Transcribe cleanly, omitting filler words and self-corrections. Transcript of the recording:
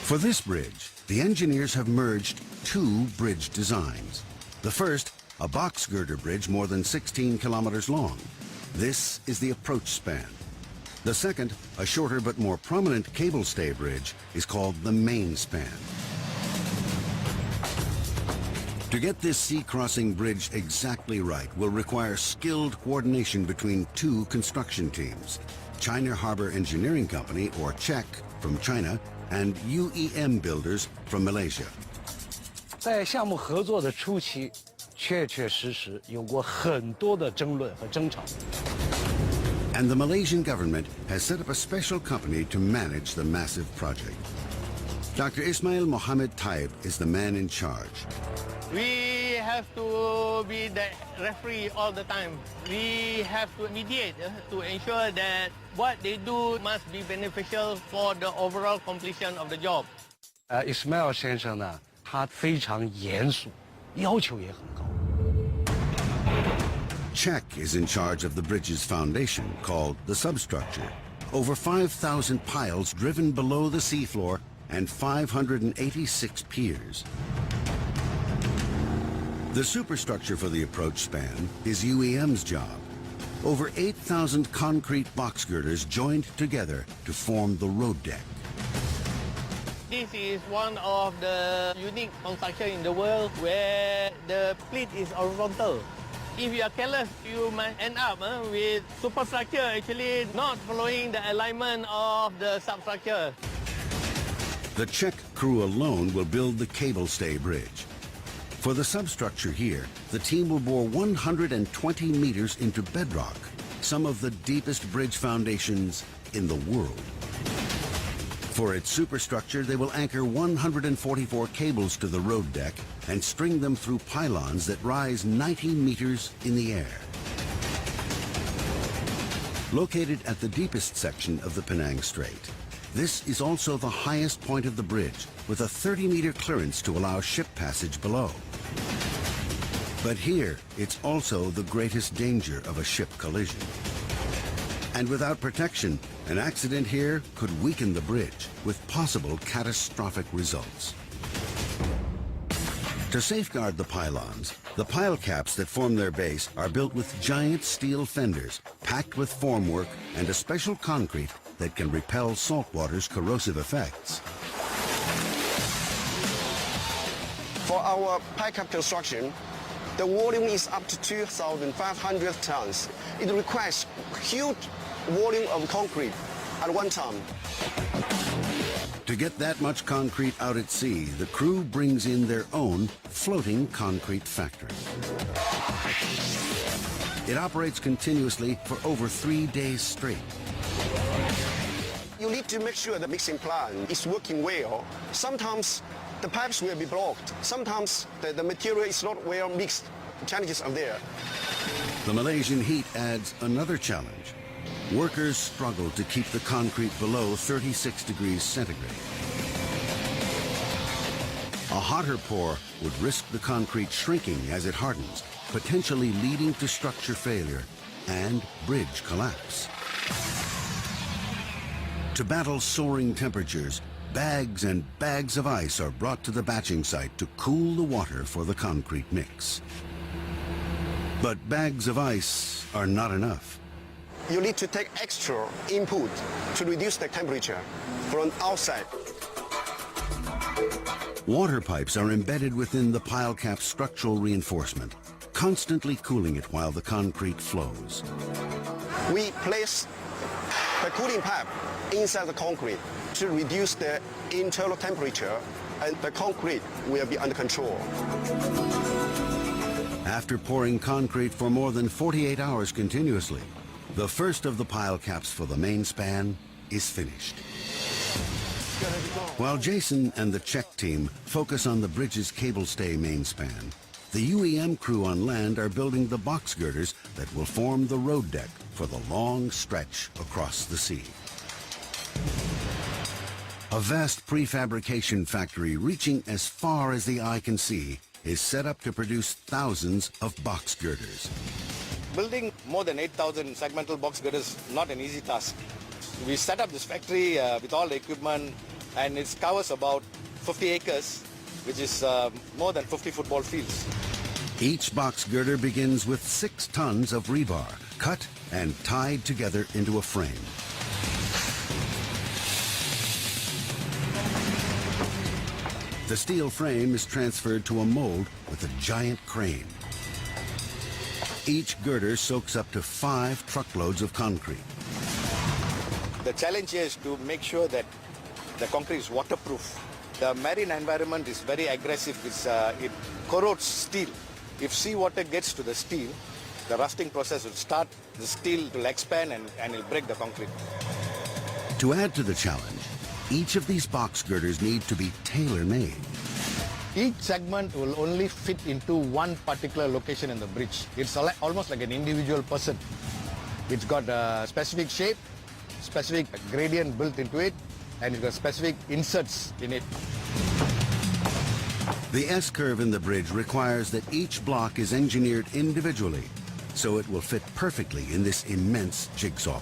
For this bridge, the engineers have merged two bridge designs. The first, a box girder bridge more than 16 kilometers long. This is the approach span. The second, a shorter but more prominent cable stay bridge, is called the main span. To get this sea-crossing bridge exactly right will require skilled coordination between two construction teams, China Harbor Engineering Company, or CHEC, from China, and UEM builders from Malaysia. 在项目合作的初期，确实有过很多的争论和争吵。 And the Malaysian government has set up a special company to manage the massive project. Dr. Ismail Mohammed Taib is the man in charge. We have to be the referee all the time. We have to mediate to ensure that what they do must be beneficial for the overall completion of the job. Ismail 先生呢，他非常严肃，要求也很高。 CHEC is in charge of the bridge's foundation, called the substructure. Over 5,000 piles driven below the seafloor and 586 piers. The superstructure for the approach span is UEM's job. Over 8,000 concrete box girders joined together to form the road deck. This is one of the unique construction in the world where the split is horizontal. If you are careless, you might end up with superstructure actually not following the alignment of the substructure. The CHEC crew alone will build the cable stay bridge. For the substructure here, the team will bore 120 meters into bedrock, some of the deepest bridge foundations in the world. For its superstructure, they will anchor 144 cables to the road deck and string them through pylons that rise 90 meters in the air. Located at the deepest section of the Penang Strait, this is also the highest point of the bridge, with a 30-meter clearance to allow ship passage below. But here, it's also the greatest danger of a ship collision. And without protection, an accident here could weaken the bridge, with possible catastrophic results. To safeguard the pylons, the pile caps that form their base are built with giant steel fenders, packed with formwork and a special concrete that can repel saltwater's corrosive effects. For our pile cap construction, the volume is up to 2,500 tons. It requires huge volume of concrete at one time. To get that much concrete out at sea, the crew brings in their own floating concrete factory. It operates continuously for over 3 days straight. You need to make sure the mixing plant is working well. Sometimes the pipes will be blocked. Sometimes the material is not well mixed. Challenges are there. The Malaysian heat adds another challenge. Workers struggle to keep the concrete below 36 degrees centigrade. A hotter pour would risk the concrete shrinking as it hardens, potentially leading to structure failure and bridge collapse. To battle soaring temperatures, bags and bags of ice are brought to the batching site to cool the water for the concrete mix. But bags of ice are not enough. You need to take extra input to reduce the temperature from outside. Water pipes are embedded within the pile cap structural reinforcement, constantly cooling it while the concrete flows. We place the cooling pipe inside the concrete to reduce the internal temperature, and the concrete will be under control. After pouring concrete for more than 48 hours continuously, the first of the pile caps for the main span is finished. While Jason and the CHEC team focus on the bridge's cable stay main span, the UEM crew on land are building the box girders that will form the road deck for the long stretch across the sea. A vast prefabrication factory reaching as far as the eye can see is set up to produce thousands of box girders. Building more than 8,000 segmental box girders is not an easy task. We set up this factory with all the equipment and it covers about 50 acres, which is more than 50 football fields. Each box girder begins with 6 tons of rebar, cut and tied together into a frame. The steel frame is transferred to a mold with a giant crane. Each girder soaks up to 5 truckloads of concrete. The challenge here is to make sure that the concrete is waterproof. The marine environment is very aggressive. It corrodes steel. If seawater gets to the steel, the rusting process will start, the steel will expand and it'll break the concrete. To add to the challenge, each of these box girders need to be tailor-made. Each segment will only fit into one particular location in the bridge. It's almost like an individual person. It's got a specific shape, specific gradient built into it, and it's got specific inserts in it. The S-curve in the bridge requires that each block is engineered individually, so it will fit perfectly in this immense jigsaw